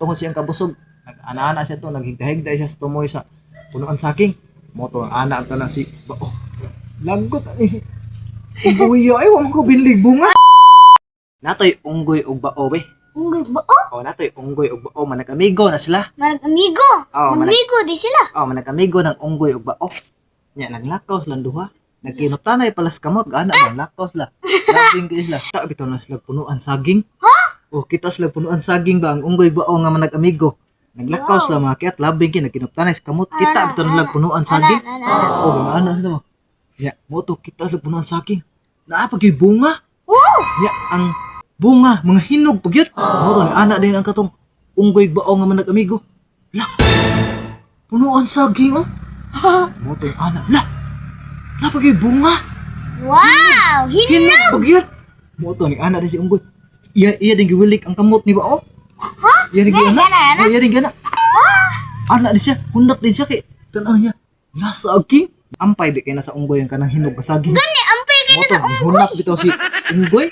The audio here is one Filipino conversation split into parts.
tungod siyang kabusog. Nag-ana-ana siya to, naghigda-higda siya sa tumoy sa punuan saging. Moto ana ka na si Bao. Lagot ani. Buyo ay wa man ko binlig bunga. Natoy unggoy ug bao be. Unggoy ba? Oh, Oh, natoy unggoy ug bao manag-amigo na sila. marag amigo. Oh, Amigo di sila. manag-amigo ng unggoy ug bao. Nya naglakaw sila duha. Nagkinuptanay palas kamot gaana naglakaw sila. Labing kay sila. Ta bitaw na sila punuan saging. Ha? Oh, kita sila punuan saging ba ang unggoy bao nga manag-amigo. Naglakaw sila mga kiat labing kay nagkinuptanay sa kamot. Kita bitaw na sila punuan saging. Oh, gaana sila mo. Nya, mo to kita sila punuan saging. Naa pa gyud bunga. Wow! Nya ang bunga mga hinog pagyud. Mo to ni ana din ang katong unggoy bao nga manag-amigo. La. Punuan saging oh. Mo to yung ana. La. Napagay bunga. Wow! Hinog Hinog! pagyud. Mo to ni ana din si unggoy. Iya din giwilik ang kamot ni bao. Ha? Iya din gana. Gana. Oh, iya din gana. Ana din siya, hundat din siya kay tanaw niya. La saging. Ampay bi kay nasa unggoy ang kanang hinog nga saging. Gani, ampay kayo Mo na sa to hunat bitaw si unggoy.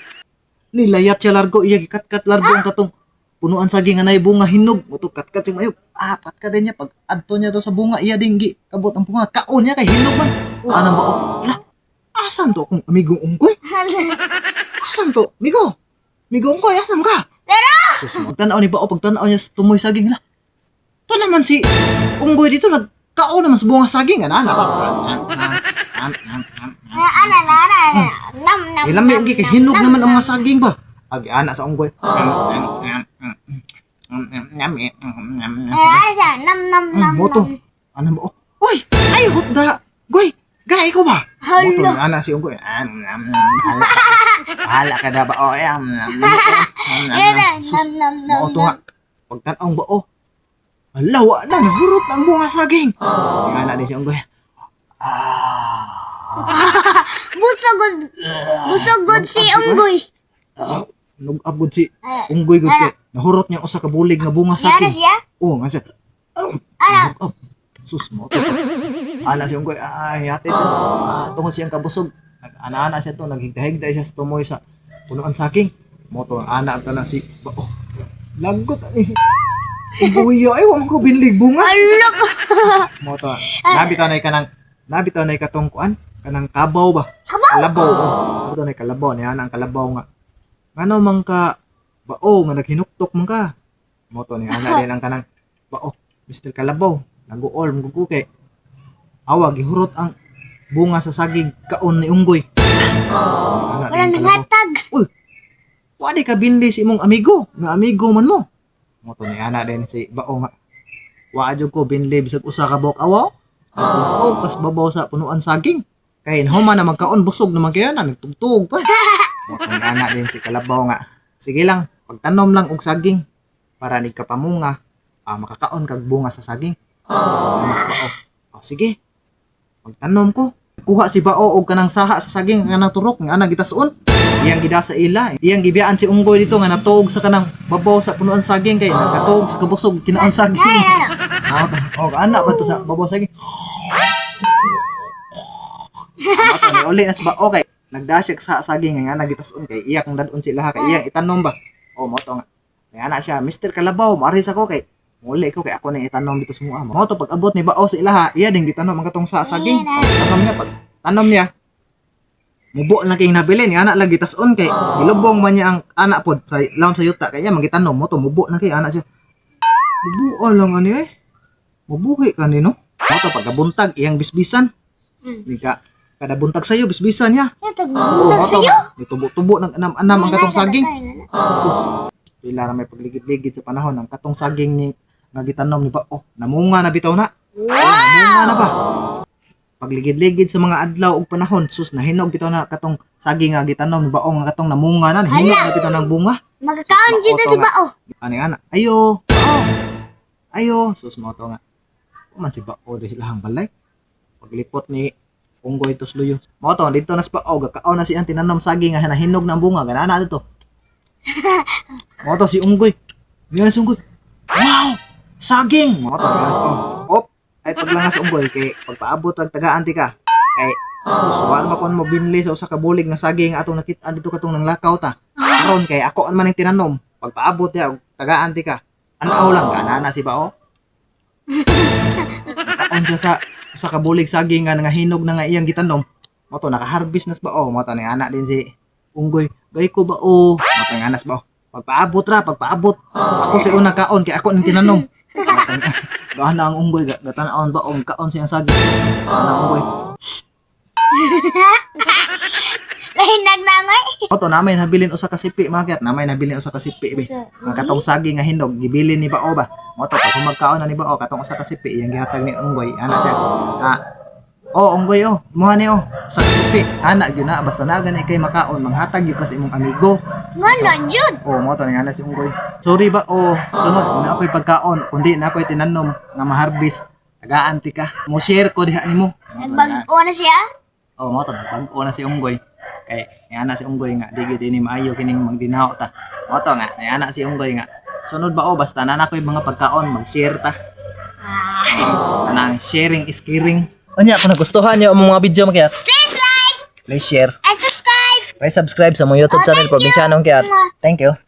Nilayat siya largo iya gikat-kat largo ang katong punuan saging nga nay bunga hinog. Mo to kat-kat yung ayop. Patkat din niya pag adto niya to sa bunga iya din gi kabot ang bunga. Kaon niya kay hinog man. Ana ba oh. La. Asan to kung amigong unggoy? Asan to? Migo. Migo unggoy asan ka? Tara! Sus, pagtanaw ni Bao, pagtanaw niya sa tumoy saging la. To naman si unggoy dito nagkaon naman sa bunga saging ana ba? Ana. Nam, nam, Ilami nam, ang kay nam, hinog nam, naman ang nam. mga saging ba? Agi ana sa unggoy. Asa, nam, nam, nam, Mo to. nam. Ano mo? Oy, ay hutda. Goy, gay ko ba? Mo to Hala. ng ana si unggoy. Bahala ka da ba? Oh, Yan, Sus, nam, nam, mo to nga. Pagtanaw ba oh. Alawa na nahurot ang bunga saging. Yung ana din si unggoy. Busogod. Busogod si Unggoy. Nag-abot si unggoy gud kay nahurot niya usa ka bulig nga bunga Yara saging. siya? Oh, nga siya. Ana. Oh, sus mo. Ana si unggoy. Ay, ate siya. Tungod siyang kabusog. Nag-ana-ana siya to, naghigda-higda siya sa tumoy sa punuan saging. Mo to ana ka na si Bao. Lagot ani. Buyo ay wa man ko binlig bunga. Alok. Mo to. Nabitaw na katong kuan kanang kabaw ba? Kalabaw. Mo to na kalabaw niya ang kalabaw nga. Ngano man ka bao nga naghinuktok man ka. Mo to ni ana din ang kanang bao. Mr. Kalabaw, naguol mgugu kay awa gihurot ang bunga sa saging kaon ni unggoy. Ana Wala din ang kalabaw. nangatag. Uy, wadi ka bindi si imong amigo. Nga amigo man mo. Mo to ni ana din si Bao nga. Wa jud ko binli bisag usa ka buok awa. Oh, kas babaw sa punuan saging. Kay human na magkaon busog naman kayo na nagtugtog pa. Mo to ni ana din si Kalabaw nga. Sige lang, pagtanom lang og saging para ni kapamunga, makakaon kag bunga sa saging. Mas Bao. Oh, sige. Pagtanom ko, kuha si Bao og kanang saha sa saging nga naturok nga ana gitason. Iyang gida sa ila. Iyang gibiyaan si unggoy dito nga natuog sa kanang babaw sa punuan saging kay nakatuog sa kabusog kinaon saging. Oh, ana ba to sa babaw saging? Ato ni uli na sa Bao kay nagdasyag sa saging nga nagitason kay iya kung dadon sila kay iyang itanom ba. Oh, mo to nga. Kaya ana siya, Mr. Kalabaw, maaris ako kay muli ko kay ako na itanom dito sa mua. Mo to pag abot ni Bao sa ilaha, iya ding gitanom ang katong sa saging. Tanom niya pag tanom niya. Mubo na kay nabilin, nga anak lagi tason kay gilubong man niya ang anak pod sa laom sa yuta kaya magitanom mo to mubo na kay anak siya. Mubo lang ani eh. Mubuhi kanino. Mo to pagkabuntag iyang bisbisan. Di ka kada buntag sayo bisbisan niya. Yatag Oo, buntag mo to sa'yo. nitubo-tubo ng anam-anam ang katong saging. Sus. Pila na may pagligid-ligid sa panahon ang katong saging ni nga gitanom ni Bao. Namunga na bitaw na. Namunga na ba? Pagligid-ligid sa mga adlaw ug panahon, sus nahinog bitaw na katong saging nga gitanom ni Bao nga katong namunga na, nahinog na bitaw ng bunga. Magkakaon Sus, dito mauto si nga. Bao. Ani ana, ayo. Bao. Ayo, sus mo to nga. Man si Bao di silahang balay. Paglipot ni unggoy tos luyo. Mo to dito na sa Bao, gakaon na si ang tinanom saging nga nahinog na ang bunga, ganana dito. Mo to si unggoy. Diyan si unggoy. Wow! Saging! Mo to diyan sa Op, ay paglangas unggoy kay pagpaabot ang taga-anti ka. Kay sus wala man kon mo binli sa usa ka bulig nga saging atong nakit-an dito katong nanglakaw ta. Karon kay ako man ning tinanom. Pagpaabot ya og taga-anti ka. Anaw lang ka na si Bao. Kaon siya sa kabulig saging nga hinog na nga iyang gitanom. Mo to naka-harvest nas Bao. Mo to ni anak din si Unggoy. Gay ko Bao. Mo to nga anas Bao. Pagpaabot. Ako si unang kaon kay ako ning tinanom. Gahan na ang Unggoy gatanaon Bao kaon siya saging. Ana Unggoy. Lain nagnangoy. Oto namay nabilin usa ka sipi maket, namay nabilin usa ka sipi be. Ang katong saging nga hinog gibilin ni Bao ba. Moto pag kumagkaon na ni Bao katong usa ka sipi iyang gihatag ni Unggoy, ana siya. Unggoy imuha ni usa ka sipi. Ana gyud na basta na gani kay makaon manghatag gyud kas imong amigo. Ngono jud. Moto ni ana si Unggoy. Sorry Bao, sunod na ako'y pagkaon kundi na ako'y tinanom nga ma-harvest. Tagaan ti ka. Mo share ko diha nimo. Nagbago na siya. Moto nagbago na si Unggoy. Kay ana si Unggoy nga di gyud ini maayo kining magdinaw ta. Moto nga ana si Unggoy nga. Sunod ba basta na nakoy mga pagkaon mag-share ta. Kanang sharing is caring. Unya kung nagustuhan niyo ang mga video makiat, Please like please share. and subscribe. Please subscribe sa mong YouTube channel Probinsyano Kiat. Thank you.